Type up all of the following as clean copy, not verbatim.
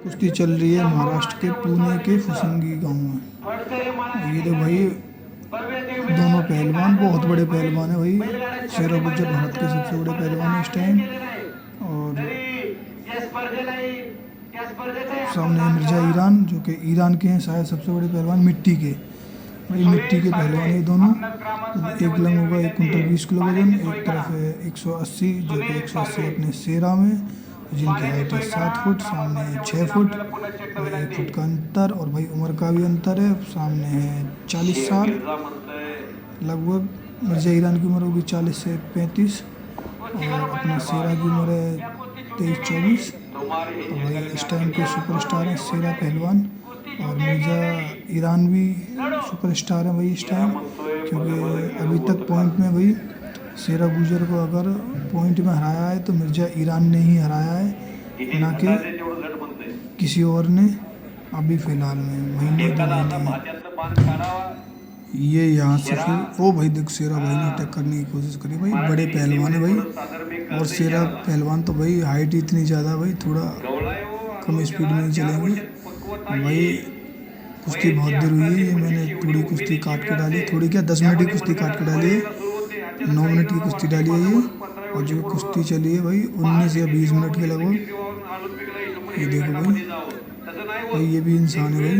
कुश्ती चल रही है महाराष्ट्र के पुणे के फुसंगी गांव में। ये तो भाई दोनों पहलवान बहुत बड़े पहलवान है भाई। शेरा गुज्जर भारत के सबसे बड़े पहलवान है इस टाइम। और सामने मिर्जा ईरान जो कि ईरान के हैं शायद सबसे बड़े पहलवान मिट्टी के। भाई मिट्टी के पहलवान है दोनों। एक लंग होगा 1 कुंटल 20 किलो वजन। एक तरफ है 180 जो कि 180 अपने शेरा में, जिनकी हाइट है 7 फुट, सामने है 6 फुट और 1 फुट का अंतर। और भाई उम्र का भी अंतर है, सामने है 40 साल लगभग। मिर्जा ईरान की उम्र होगी 40 से 35 और अपना शेरा की उम्र है 23-24। और भाई इस टाइम के सुपरस्टार हैं शेरा पहलवान। और मिर्जा ईरान भी सुपरस्टार है भाई इस टाइम, क्योंकि अभी तक पॉइंट में भाई शेरा गुज्जर को अगर पॉइंट में हराया है तो मिर्जा ईरान ने ही हराया है, ना कि किसी और ने। अभी फिलहाल में महीने 2 महीने में ये यहाँ से फिर वो भाई देख शेरा भाई ने अटैक करने की कोशिश करी। भाई बड़े पहलवान है भाई। और शेरा पहलवान तो भाई हाइट इतनी ज़्यादा भाई थोड़ा कम स्पीड में ही चलेंगे भाई। कुश्ती बहुत देर हुई है। ये मैंने थोड़ी कुश्ती काट के डाली, थोड़ी क्या 10 मिनट की कुश्ती काट के डाली है। 9 मिनट की कुश्ती डाली है ये। और जो कुश्ती चली है भाई 19 या 20 मिनट के लगभग। ये देखो भाई ये भी इंसान है भाई।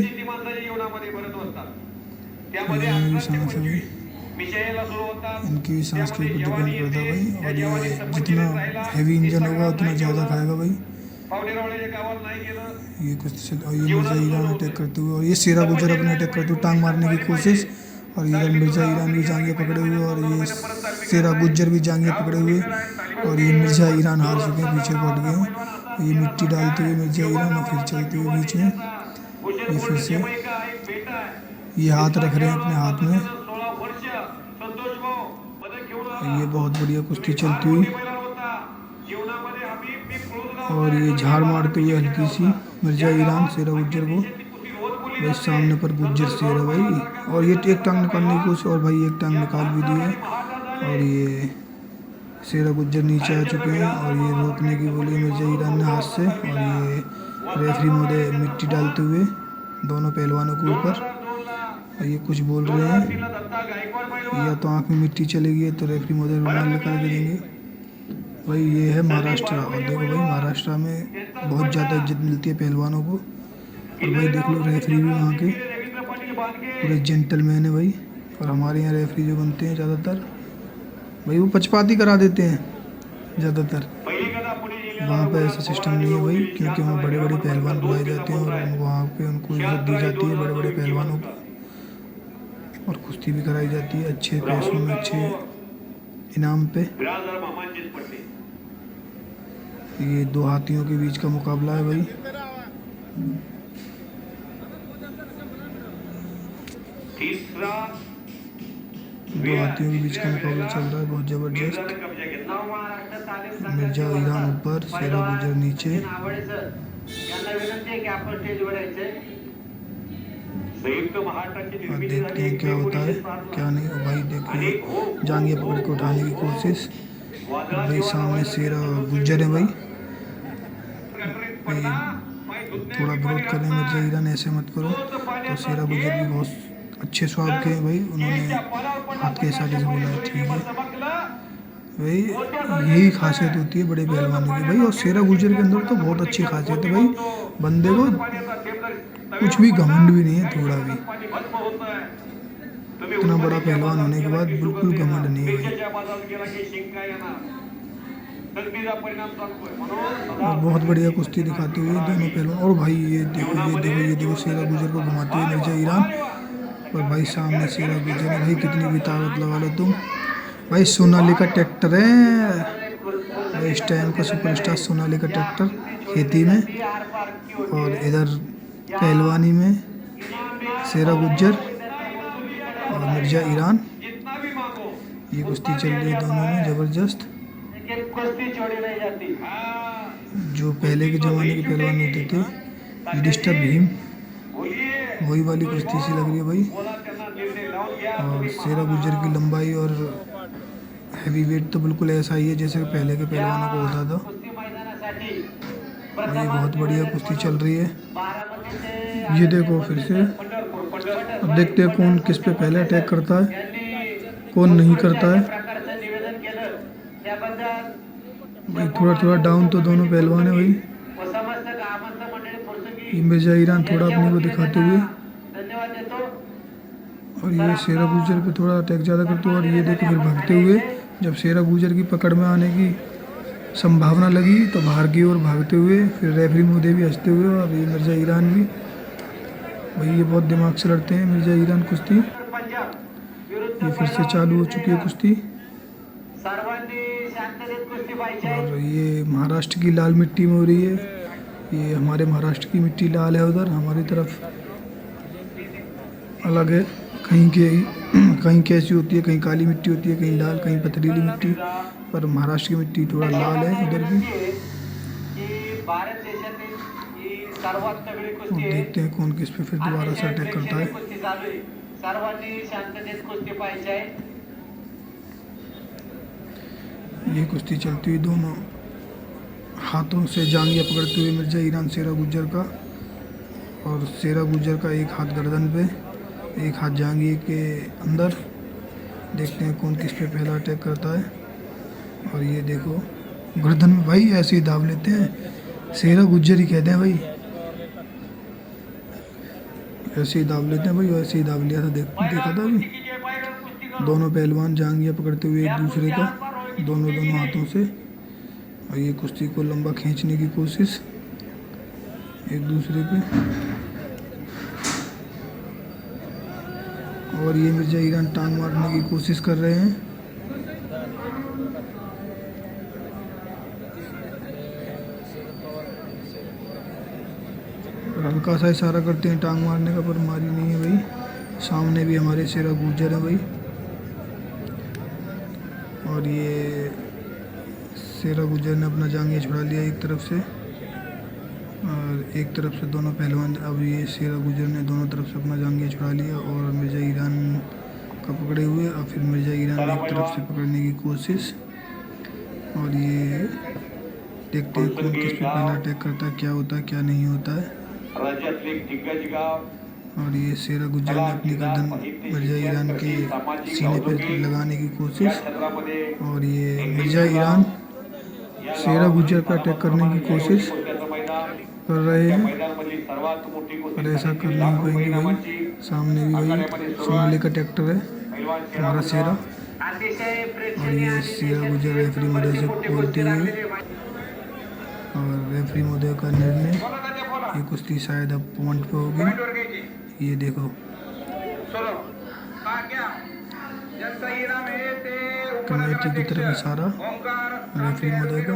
ये भी सांस है भाई, इनकी भी सांस के ऊपर डिपेंड करता है भाई। और ये जितना हैवी इंजन होगा उतना ज़्यादा खाएगा भाई। ये कुछ चल। और ये मिर्जा ईरान अटैक करते हुए, और ये शेरा गुज्जर अपने अटैक करते हुए टांग मारने की कोशिश। और इधर मिर्जा ईरान भी जांघें पकड़े हुए और ये शेरा गुज्जर भी जांघें पकड़े हुए। और ये मिर्जा ईरान हार चुके हैं, पीछे पड़ गए हैं। ये मिट्टी डालते हुए मिर्जा ईरान और फिर चलते हुए बीच में ये फिर से ये हाथ रख रहे हैं अपने हाथ में। ये बहुत बढ़िया कुश्ती चलती हुई। और ये झाड़ मारते हुए हल्की सी मिर्जा ईरान शेरा गुज्जर को। भाई सामने पर गुज्जर शेर है भाई। और ये एक टांग निकालने की कोशिश, और भाई एक टांग निकाल भी दी है। और ये शेरा गुज्जर नीचे आ चुके हैं और ये रोकने की बोली मिर्जा ईरान ने हाथ से। और ये रेफरी महोदय मिट्टी डालते हुए दोनों पहलवानों के ऊपर। और ये कुछ बोल रहे हैं, या तो आँख में मिट्टी चलेगी तो रेफरी महोदय रुमाल निकाल के देंगे। भाई ये है महाराष्ट्र। और देखो भाई महाराष्ट्र में बहुत ज़्यादा इज्जत मिलती है पहलवानों को। और भाई देख लो रेफरी भी वहाँ के पूरे जेंटलमैन है भाई। और हमारे यहाँ रेफरी जो बनते हैं ज़्यादातर भाई वो पक्षपाती करा देते हैं ज़्यादातर। वहाँ पे ऐसा सिस्टम नहीं है भाई, क्योंकि वहाँ बड़े बड़े पहलवान बुलाए जाते हैं और वहाँ पे उनको इज्जत दी जाती है बड़े बड़े पहलवानों को। और कुश्ती भी कराई जाती है अच्छे पैसों में, अच्छे इनाम पे। ये 2 हाथियों के बीच का मुकाबला है भाई। दो हाथियों के बीच का मुकाबला चल रहा है बहुत जबरदस्त। मिर्जा ईरान ऊपर, शेरा गुज्जर नीचे। और देखते हैं क्या होता है क्या नहीं। और भाई देखिए जांघें पकड़ के उठाने की कोशिश। भाई सामने शेरा गुज्जर है भाई। थोड़ा विरोध कर रहे हैं मिर्जा ईरान, ऐसे मत करो। तो शेरा गुज्जर भी बहुत अच्छे स्वभाव के हैं भाई, उन्होंने हाथ के इशारे से बोला है ठीक है भाई। यही खासियत होती है बड़े पहलवानों की भाई। और शेरा गुज्जर के अंदर तो बहुत अच्छी खासियत है भाई, बंदे को कुछ भी घमंड भी नहीं है थोड़ा भी। इतना बड़ा पहलवान होने के बाद बिल्कुल घमंड नहीं है भाई। और बहुत बढ़िया कुश्ती दिखाते हुए दोनों पहलवान। और भाई ये देखो ये देखो ये देखो शेरा गुज्जर को घुमाते हुए मिर्जा ईरान। और भाई सामने शेरा गुज्जर है भाई। कितनी भी ताकत लगा लो तुम भाई, सोनालिका ट्रैक्टर है इस टाइम का सुपरस्टार। सोनालिका ट्रैक्टर खेती में, और इधर पहलवानी में शेरा गुज्जर और मिर्जा ईरान। ये कुश्ती चल रही है दोनों में ज़बरदस्त। जो पहले के ज़माने के पहलवान होते थे, युधिष्ठिर भीम, वही वाली कुश्ती सी लग रही है भाई। और शेरा गुज्जर की लंबाई और हैवी वेट तो बिल्कुल ऐसा ही है जैसे पहले के पहलवानों को होता था। भाई बहुत बढ़िया कुश्ती चल रही है। ये देखो फिर से, अब देखते हैं कौन किस पे पहले अटैक करता है, कौन नहीं करता है। भाई थोड़ा थोड़ा डाउन तो दोनों पहलवान है भाई। ये मिर्जा ईरान थोड़ा अपने को दिखाते हुए, और ये शेरा गुजर पे थोड़ा अटैक ज़्यादा करते हुए, और ये देखो फिर भागते हुए, जब शेरा गुजर की पकड़ में आने की संभावना लगी तो बाहर की ओर भागते हुए, फिर रेफरी मोदे भी हंसते हुए, और ये मिर्जा ईरान भी। भाई ये बहुत दिमाग से लड़ते हैं मिर्जा ईरान कुश्ती। ये फिर से चालू हो चुकी है कुश्ती, और ये महाराष्ट्र की लाल मिट्टी में हो रही है। ये हमारे महाराष्ट्र की मिट्टी लाल है, उधर हमारी तरफ अलग है। कहीं कैसी होती है, कहीं काली मिट्टी होती है, कहीं लाल, कहीं पथरीली मिट्टी, पर महाराष्ट्र की मिट्टी थोड़ा लाल है उधर की। और देखते हैं कौन किस पे फिर दोबारा से अटैक करता है। ये कुश्ती चलती हुई दोनों हाथों से जांघिया पकड़ते हुए मिर्जा ईरान शेरा गुज्जर का, और शेरा गुज्जर का एक हाथ गर्दन पे, एक हाथ जांघिए के अंदर। देखते हैं कौन किस पे पहला अटैक करता है। और ये देखो गर्दन में भाई ऐसे ही दाब लेते हैं, शेरा गुज्जर ही कहते हैं भाई, ऐसे ही दाब लेते हैं भाई, वैसे ही दाब लिया था। देखा था अभी दोनों पहलवान जांघिया पकड़ते हुए एक दूसरे का, दोनों हाथों से, और ये कुश्ती को लंबा खींचने की कोशिश एक दूसरे पे। और ये मिर्जा ईरान टांग मारने की कोशिश कर रहे हैं। हल्का सा इशारा करते हैं टांग मारने का, पर मारी नहीं है भाई। सामने भी हमारे शेरा गुज्जर है भाई, और ये शेरा गुज्जर ने अपना जांघिया छुड़ा लिया एक तरफ से, और एक तरफ से दोनों पहलवान। अब ये शेरा गुज्जर ने दोनों तरफ से अपना जांघिया छुड़ा लिया, और मिर्जा ईरान का पकड़े हुए, और फिर मिर्जा ईरान ने एक तरफ से पकड़ने की कोशिश। और ये देखते हैं कौन किस पे पहला अटैक करता है, क्या होता है क्या नहीं होता है। और ये शेरा गुज्जर ने अपनी गर्दन मिर्जा ईरान के सीने पे लगाने की कोशिश, और ये मिर्जा ईरान शेरा गुज्जर पर अटैक करने की कोशिश कर रहे हैं, पर ऐसा कर नहीं पाएंगे भाई। सामने भी भाई सोनालिका ट्रैक्टर है हमारा शेरा, और ये शेरा गुज्जर रेफरी महोदय से बोलते हुए, और रेफरी महोदय का निर्णय, ये कुश्ती शायद अब पॉइंट पे होगी। ये देखो कमेटी की तरफ इशारा रेफरी महोदय का,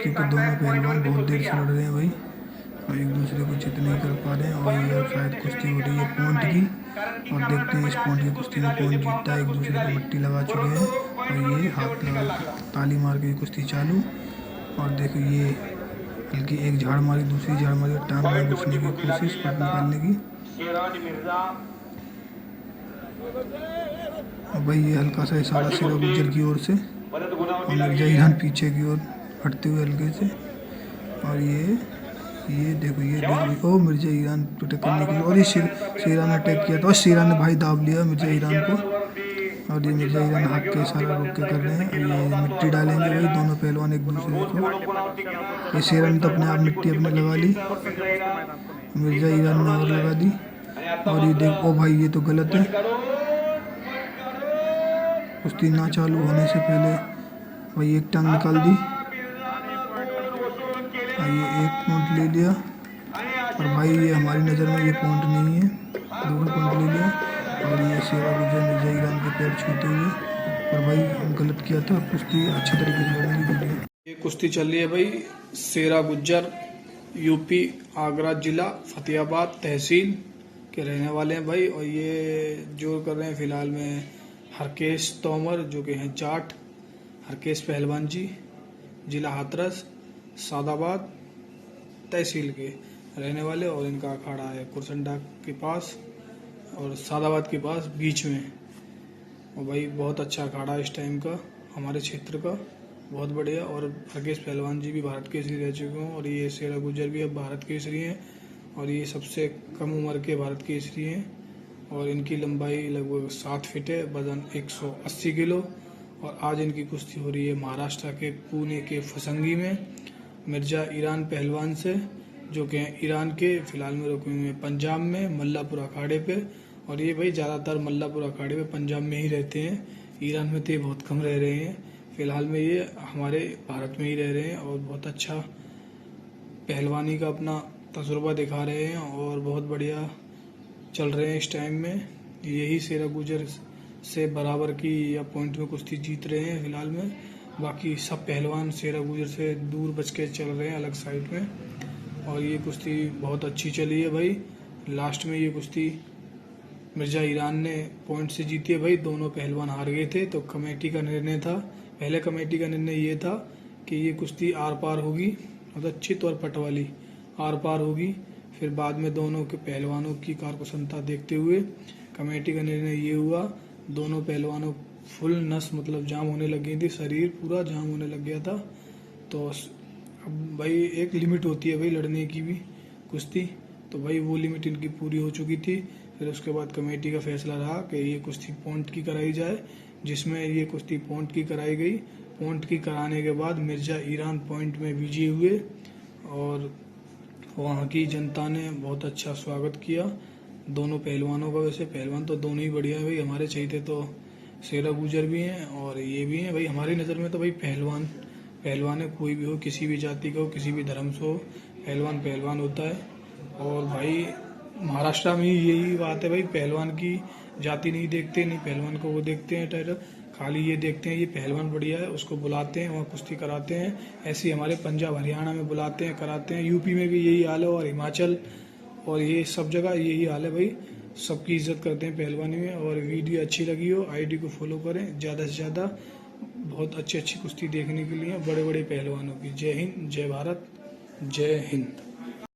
क्योंकि दोनों पहलवान बहुत देर से लड़ रहे हैं भाई, और एक दूसरे को चित नहीं कर पा रहे हैं। और ये शायद कुश्ती हो रही है पॉइंट की, और देखते हैं इस पॉइंट की कुश्ती में कौन जीतता है। एक दूसरे को मिट्टी लगा चुके हैं, और ये हाथ लगा ताली मार के कुश्ती चालू। और देखो ये हल्की एक झाड़ मारी, दूसरी झाड़ मारी, टांग में घुसने की कोशिश, पट निकालने की। और भाई ये हल्का सा इशारा शेरा गुज्जर की ओर से, और मिर्जा ईरान पीछे की ओर हटते हुए हल्के से। और ये देखो ओ मिर्जा ईरान अटैक करने के लिए, और ये शेरा ने अटैक किया था, और शेरा ने भाई दाब लिया मिर्जा ईरान को। और ये मिर्जा ईरान हाथ के इशारा रोक के कर रहे हैं, और ये मिट्टी डालेंगे भाई दोनों पहलवान एक दूसरे को। ये शेरा ने तो अपने आप मिट्टी अपने लगा ली, मिर्जा ईरान ने और लगा दी। और ये देखो भाई ये तो गलत है, कुश्ती ना चालू होने से पहले भाई एक टांग निकाल दी, और ये एक पॉइंट ले लिया। और भाई ये हमारी नज़र में ये पॉइंट नहीं है, दूसरा पॉइंट ले लिया। और ये शेरा गुज्जर मिर्जा ईरान के पैर छूते हुए, और भाई गलत किया था, कुश्ती अच्छे तरीके से लड़ने के लिए। ये कुश्ती चल रही है भाई, शेरा गुज्जर यूपी आगरा जिला फतेहाबाद तहसील के रहने वाले हैं भाई। और ये जो कर रहे हैं फिलहाल में हरकेश तोमर, जो कि हैं जाट, हरकेश पहलवान जी, जिला हाथरस सादाबाद तहसील के रहने वाले, और इनका अखाड़ा है कुरसंडा के पास और सादाबाद के पास बीच में। और भाई बहुत अच्छा अखाड़ा इस टाइम का हमारे क्षेत्र का। बहुत बढ़िया। और राकेश पहलवान जी भी भारत केसरी रह चुके हैं और ये शेरा गुज्जर भी अब भारत केसरी हैं और ये सबसे कम उम्र के भारत केसरी हैं और इनकी लंबाई लगभग 7 फीट है, वजन 180 किलो। और आज इनकी कुश्ती हो रही है महाराष्ट्र के पुणे के फसंगी में मिर्जा ईरान पहलवान से, जो कि ईरान के फिलहाल में रुके हुए हैं पंजाब में मल्लापुर अखाड़े पे। और ये भाई ज़्यादातर मल्लापुर अखाड़े पे पंजाब में ही रहते हैं, ईरान में तो ये बहुत कम रह रहे हैं। फिलहाल में ये हमारे भारत में ही रह रहे हैं और बहुत अच्छा पहलवानी का अपना तजुर्बा दिखा रहे हैं और बहुत बढ़िया चल रहे हैं इस टाइम में। यही शेरा गुज्जर से बराबर की या पॉइंट में कुश्ती जीत रहे हैं फिलहाल में। बाकी सब पहलवान शेरा गुज्जर से दूर बच के चल रहे हैं अलग साइड में। और ये कुश्ती बहुत अच्छी चली है भाई। लास्ट में ये कुश्ती मिर्जा ईरान ने पॉइंट से जीती है भाई। दोनों पहलवान हार गए थे तो कमेटी का निर्णय था, पहले कमेटी का निर्णय ये था कि ये कुश्ती आर पार होगी, मतलब चित और पट वाली आर पार होगी। फिर बाद में दोनों के पहलवानों की कारकुशलता देखते हुए कमेटी का निर्णय ये हुआ, दोनों पहलवानों फुल नस मतलब जाम होने लग गई थी, शरीर पूरा जाम होने लग गया था। तो अब भाई एक लिमिट होती है भाई लड़ने की भी कुश्ती, तो भाई वो लिमिट इनकी पूरी हो चुकी थी। फिर उसके बाद कमेटी का फैसला रहा कि ये कुश्ती पॉइंट की कराई जाए, जिसमें ये कुश्ती पॉइंट की कराई गई। पॉइंट की कराने के बाद मिर्जा ईरान पॉइंट में विजयी हुए और वहाँ की जनता ने बहुत अच्छा स्वागत किया दोनों पहलवानों का। वैसे पहलवान तो दोनों ही बढ़िया है भाई, हमारे चाहिए तो शेरा गुज्जर भी हैं और ये भी हैं भाई। हमारी नज़र में तो भाई पहलवान है, कोई भी हो, किसी भी जाति का हो, किसी भी धर्म से हो, पहलवान पहलवान होता है। और भाई महाराष्ट्र में यही बात है भाई, पहलवान की जाति नहीं देखते, नहीं पहलवान को वो देखते हैं टाइटल, खाली ये देखते हैं ये पहलवान बढ़िया है उसको बुलाते हैं, वहाँ कुश्ती कराते हैं। ऐसे ही हमारे पंजाब हरियाणा में बुलाते हैं कराते हैं, यूपी में भी यही हाल है और हिमाचल और ये सब जगह यही हाल है भाई। सबकी इज्जत करते हैं पहलवानी में। और वीडियो अच्छी लगी हो आईडी को फॉलो करें ज़्यादा से ज़्यादा, बहुत अच्छी अच्छी कुश्ती देखने के लिए बड़े बड़े पहलवानों की। जय हिंद, जय भारत, जय हिंद।